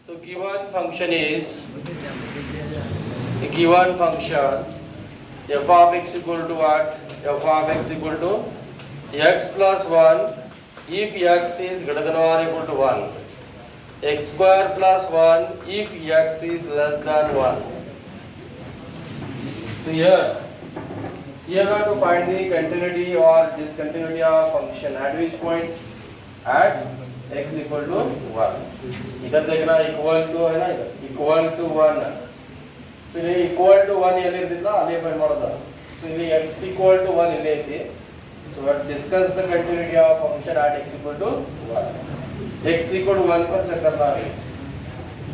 So given function is a given function f of x equal to what? F of x equal to x plus 1 if x is greater than or equal to 1. X square plus 1 if x is less than 1. So here we have to find the continuity or discontinuity of function at which point? At x equal to 1. इधर देखना equal to है ना इधर equal to 1. So ये equal to 1 ये ले देता आले पर मरदा. So ये x equal to 1 ये लेते. So we have discussed the continuity of function at x equal to 1. X equal to 1 पर check करना है.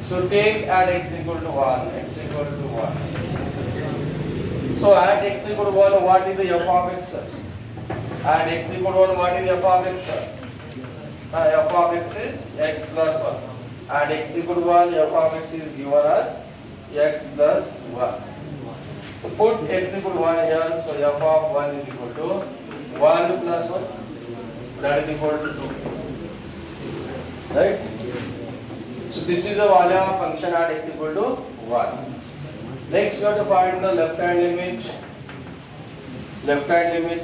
So take at x equal to 1. X equal to 1. So at x equal to 1, what is the f of x? At x equal to 1, what is the f of x? F of x is x plus 1. At x equal to 1, f of x is given as x plus 1. So put x equal to 1 here, so f of 1 is equal to 1 plus 1, that is equal to 2. Right? So this is the value of function at x equal to 1. Next we have to find the left hand limit. Left hand limit,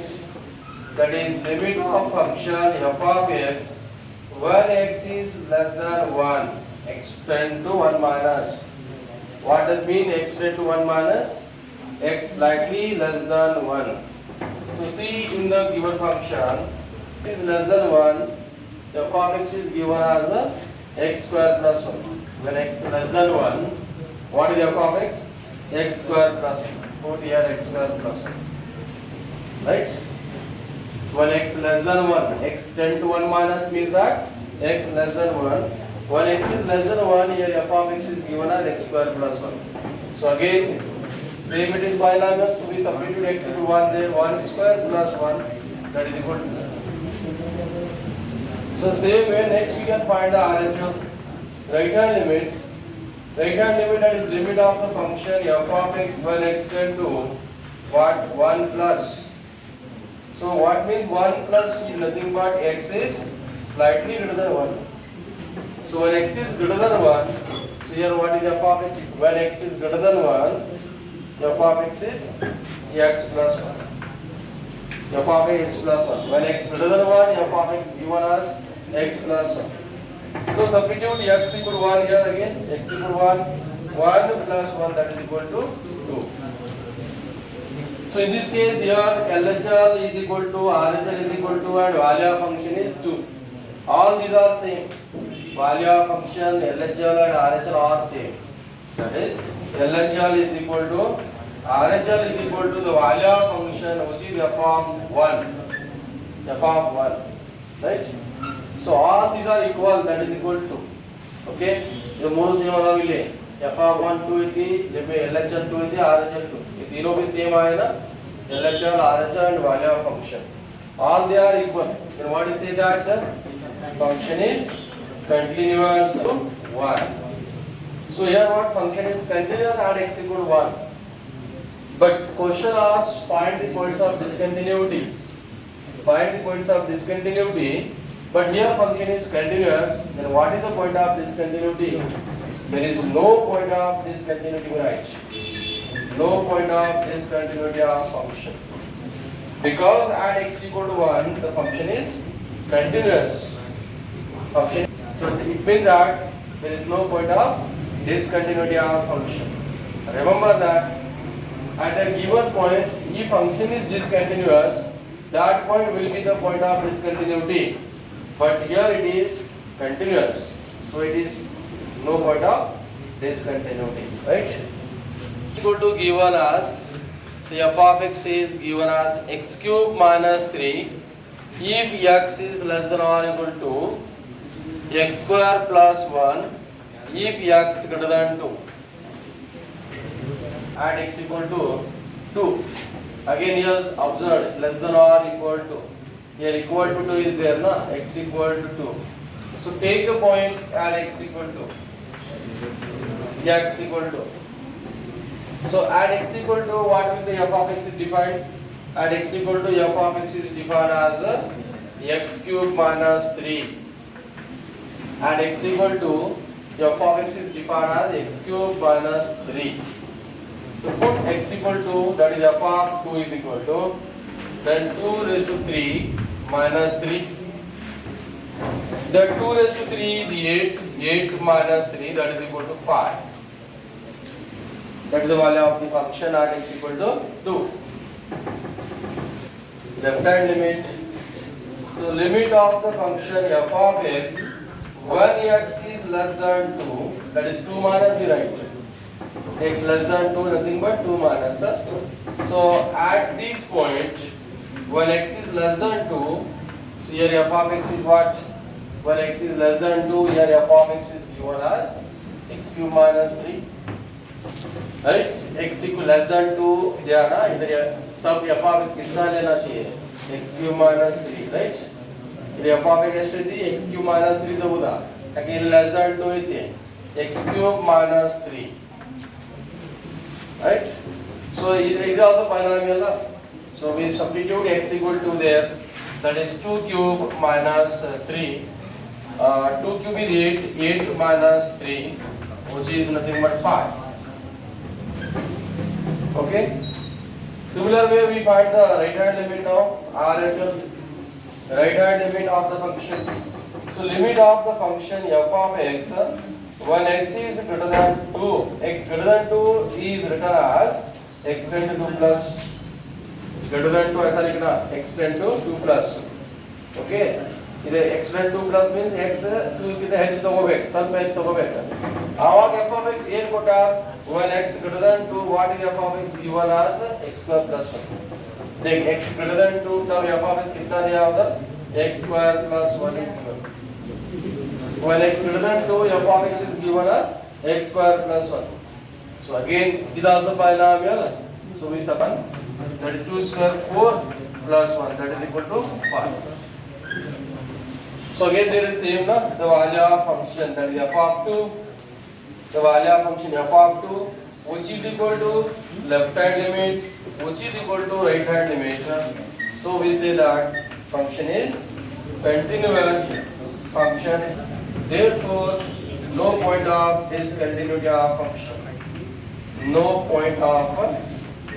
that is limit of function f of x when x is less than 1 extend to 1 minus. What does mean extend to 1 minus? X slightly less than 1. So see in the given function is less than 1, f of x is given as a x square plus 1. When x is less than 1, what is f of x? X square plus 1. Put here x square plus 1. Right? When x less than 1, x tend to 1 minus means that x less than 1. When x is less than 1, here f of x is given as x square plus 1. So again, same it is binomial, so we substitute x into 1 there, 1 square plus 1, that is equal to. So same way, next we can find the RHO, right hand limit. Right hand limit, that is limit of the function f of x when x tend to what? 1 plus. So what means 1 plus is nothing but x is slightly greater than 1. So when x is greater than 1, so here what is f of x? When x is greater than 1, f of x is x plus 1. F of x plus 1. When x greater than 1, f of x given as x plus 1. So substitute x equal to 1 here again. X equal to 1. 1 plus 1, that is equal to 2. So in this case here LHL is equal to RHL is equal to and value of function is 2. All these are same. Value of function LHL and RHL are same. That is LHL is equal to RHL is equal to the value of function which is f of 1. F of 1. Right? So all these are equal, that is equal to. Okay? ये मूल same आधा भी ले. f of 1 2 इतनी जब LHL 2 इतनी RHL 2. ये तीनों भी सेम आए ना. LHL, RHL and value of function. All they are equal. Then what is say that function is continuous to 1. So here what function is continuous at x equal to 1. But question asks find the points of discontinuity. Find the points of discontinuity. But here function is continuous. Then what is the point of discontinuity? There is no point of discontinuity, right? No point of discontinuity of function. Because at x equal to 1, the function is continuous. Function. So it means that there is no point of discontinuity of function. Remember that at a given point, if function is discontinuous, that point will be the point of discontinuity. But here it is continuous. So it is no point of discontinuity. Right? Equal to given as the f of x is given as x cube minus 3 if x is less than or equal to x square plus 1 if x greater than 2. At x equal to 2. Again here observed less than or equal to. Here equal to 2 is there na, x equal to 2. So take a point at x equal to x equal to. So at x equal to what will the f of x is defined? At x equal to f of x is defined as x cube minus 3. At x equal to f of x is defined as x cube minus 3. So put x equal to, that is f of 2 is equal to, then 2 raised to 3 minus 3. That 2 raised to 3 is 8 minus 3, that is equal to 5. That is the value of the function at x equal to 2. Left hand limit. So limit of the function f of x when x is less than 2, that is 2 minus the right. X less than 2, nothing but 2 minus 2. So at this point, when x is less than 2, so here f of x is what? When x is less than 2, here f of x is given as x cube minus 3. Right? X equal less than 2 दिया ना इधर तब f of x कितना लेना चाहिए? x cube minus 3, right? इधर f of x ಎಷ್ಟು ಇದೆ? x cube minus 3 ತಗೋದಾ? ಯಾಕೆ ಇಲ್ಲಿ less than 2 ಇದೆ? x cube minus 3. Right? So it is also binomial. So we substitute x equal to there, that is 2 cube minus 3. 2 cube is 8 minus 3, which is nothing but 5. Okay. Similar way we find the right hand limit now. RHL, right hand limit of the function. So limit of the function f of x when x is greater than 2. X greater than 2 is written as x tend to 2 plus. Greater than 2 ऐसा लिखना x tend to 2 plus. Okay. इधर x tend to 2 plus means x 2 कितने h तकोबेक सब h तकोबेक. आवाग f of x ಏನ್ ಕೊಟ್ಟ? When x greater than 2, what is f of x given as x square plus 1. देख x greater than 2 तब f of x कितना दिया उधर? x square plus 1 is given. When x greater than 2, f of x is given as x square plus 1. So again, this is also binomial. So we substitute that is 2 square 4 plus 1, that is equal to 5. So again there is same na, the value of function, that is f of 2. The value of function f of 2, which is equal to left hand limit, which is equal to right hand limit. So we say that function is continuous function. Therefore, no point of discontinuity of function. No point of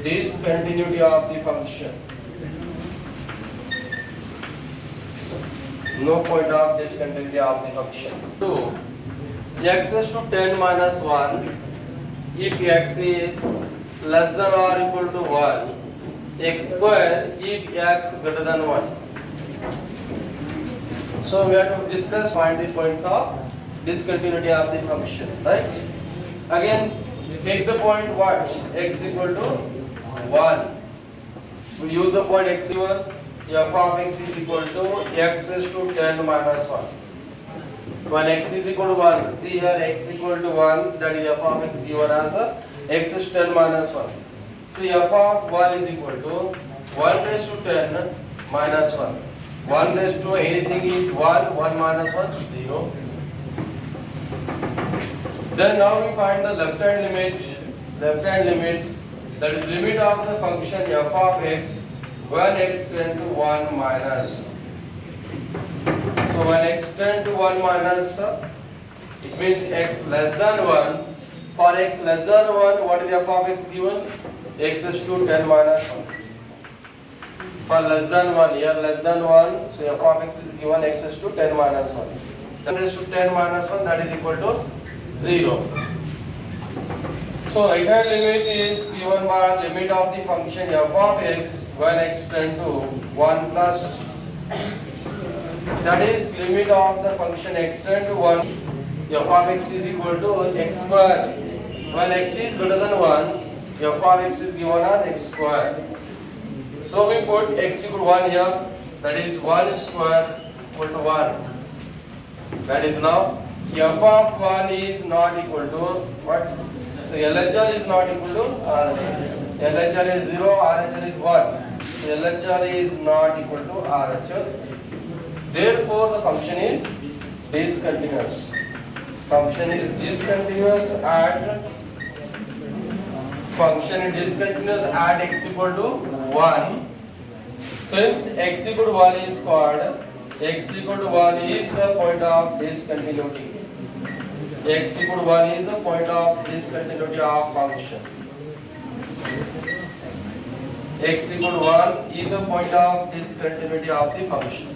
discontinuity of the function. No point of discontinuity of the function. 2. X is to 10 minus 1 if x is less than or equal to 1, x square if x greater than 1. So we have to discuss find the points of discontinuity of the function, right? Again, take the point what? X equal to 1. We use the point x equal, f of x is equal to x is to 10 minus 1. When x is equal to 1, see here x equal to 1, that is f of x given as x is 10 minus 1. So f of 1 is equal to 1 raised to 10 minus 1. 1 raised to anything is 1, 1 minus 1, 0. Then now we find the left hand limit, that is limit of the function f of x when x tend to 1 minus. So when x tend to 1 minus, it means x less than 1. For x less than 1, what is f of x given? X is to 10 minus 1. For less than 1, here less than 1, so f of x is given x is to 10 minus 1. 10 is to 10 minus 1, that is equal to 0. So right hand limit is given by limit of the function f of x when x tend to 1 plus. That is limit of the function x tend to 1, f of x is equal to x square. When x is greater than 1, f of x is given as x square. So we put x equal to 1 here, that is 1 square equal to 1. That is now f of 1 is not equal to what? So LHL is not equal to RHL. LHL is 0, RHL is 1. So LHL is not equal to RHL. Therefore, the function is discontinuous. Function is discontinuous at x equal to 1. Since x equal to 1 is called, x equal to 1 is the point of discontinuity. x equal 1 is the point of discontinuity of function. X equal 1 is the point of discontinuity of the function.